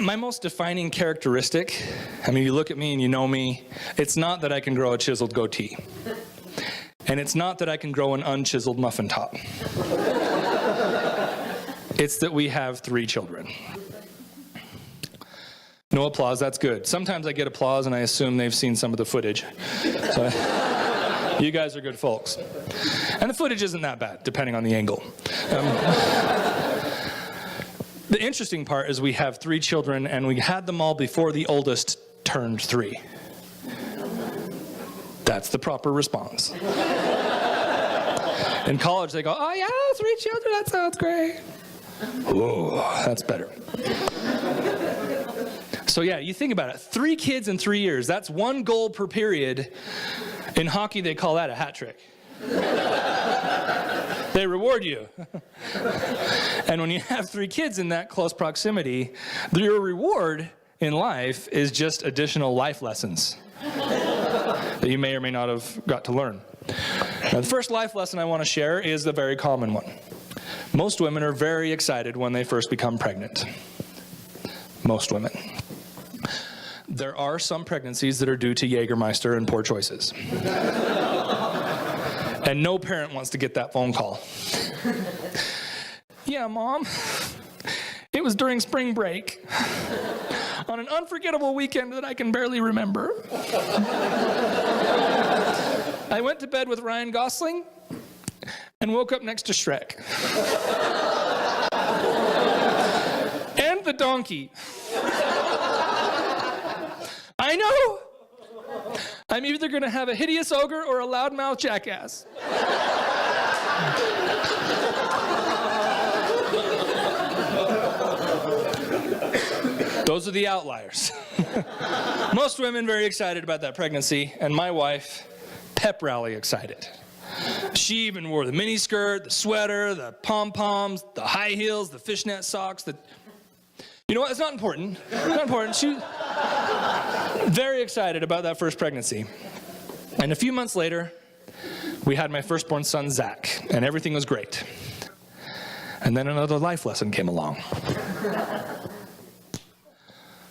My most defining characteristic, I mean, you look at me and you know me, it's not that I can grow a chiseled goatee. And it's not that I can grow an unchiseled muffin top. It's that we have 3 children. No applause, that's good. Sometimes I get applause and I assume they've seen some of the footage. So you guys are good folks. And the footage isn't that bad, depending on the angle. The interesting part is we have 3 children, and we had them all before the oldest turned 3. That's the proper response. In college, they go, oh yeah, 3 children, that sounds great. Whoa, that's better. So yeah, you think about it. 3 kids in 3 years. That's 1 goal per period. In hockey, they call that a hat trick. They reward you. And when you have 3 kids in that close proximity, your reward in life is just additional life lessons that you may or may not have got to learn. Now, the first life lesson I want to share is the very common one. Most women are very excited when they first become pregnant. Most women. There are some pregnancies that are due to Jägermeister and poor choices. And no parent wants to get that phone call. Yeah, Mom. It was during spring break. On an unforgettable weekend that I can barely remember. I went to bed with Ryan Gosling and woke up next to Shrek. And the donkey. I know! I'm either going to have a hideous ogre or a loudmouth jackass. Those are the outliers. Most women very excited about that pregnancy, and my wife, pep rally excited. She even wore the mini skirt, the sweater, the pom-poms, the high heels, the fishnet socks, You know what? It's not important. Not important. She very excited about that first pregnancy. And a few months later, we had my firstborn son, Zach, and everything was great. And then another life lesson came along.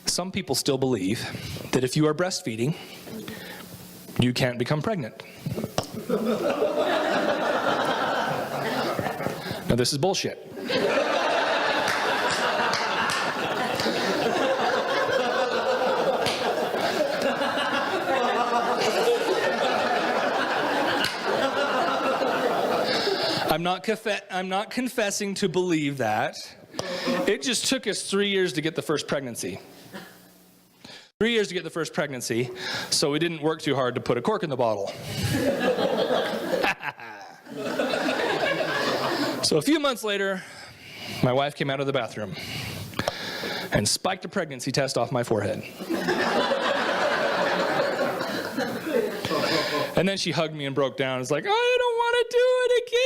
Some people still believe that if you are breastfeeding, you can't become pregnant. Now, this is bullshit. I'm not confessing to believe that. It just took us 3 years to get the first pregnancy. 3 years to get the first pregnancy, so we didn't work too hard to put a cork in the bottle. So a few months later, my wife came out of the bathroom and spiked a pregnancy test off my forehead. And then she hugged me and broke down. It's like, I don't want to do it again.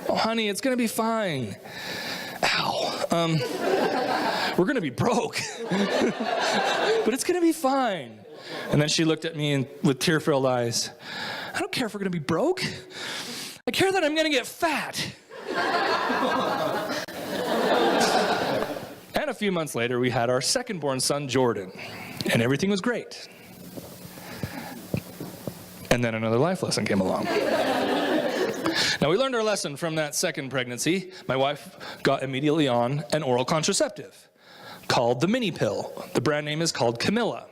Oh, honey, it's going to be fine. Ow. We're going to be broke. But it's going to be fine. And then she looked at me with tear-filled eyes. I don't care if we're going to be broke. I care that I'm going to get fat. And a few months later, we had our second-born son, Jordan. And everything was great. And then another life lesson came along. Now, we learned our lesson from that second pregnancy. My wife got immediately on an oral contraceptive called the mini pill. The brand name is called Camilla.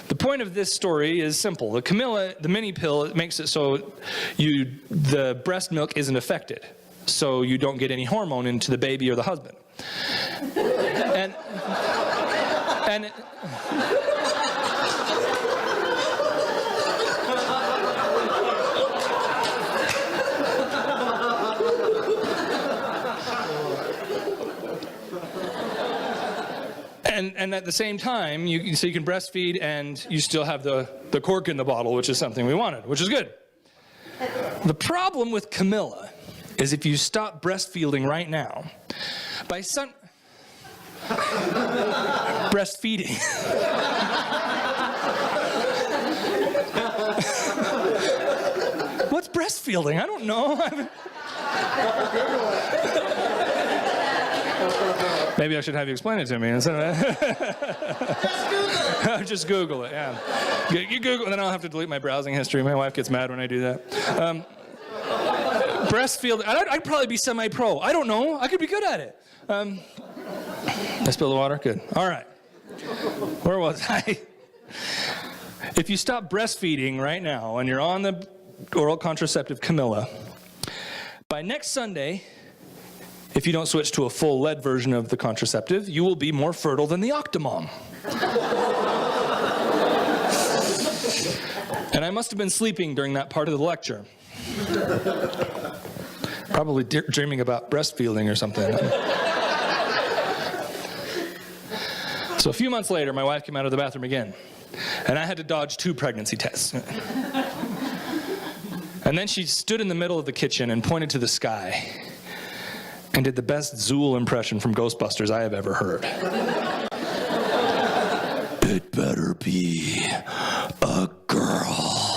The point of this story is simple. The mini pill, it makes it so the breast milk isn't affected, so you don't get any hormone into the baby or the husband. And at the same time, so you can breastfeed and you still have the cork in the bottle, which is something we wanted, which is good. The problem with Camilla is if you stop breastfeeding right now, breastfeeding. What's breastfeeding? I don't know. Maybe I should have you explain it to me instead of just Google it, yeah. You Google, and then I'll have to delete my browsing history. My wife gets mad when I do that. Breastfeed, I'd probably be semi-pro. I don't know. I could be good at it. I spilled the water? Good. All right. Where was I? If you stop breastfeeding right now and you're on the oral contraceptive Camilla, by next Sunday, if you don't switch to a full lead version of the contraceptive, you will be more fertile than the Octomom. And I must have been sleeping during that part of the lecture. Probably dreaming about breastfeeding or something. So a few months later, my wife came out of the bathroom again, and I had to dodge 2 pregnancy tests. And then she stood in the middle of the kitchen and pointed to the sky and did the best Zool impression from Ghostbusters I have ever heard. It better be a girl.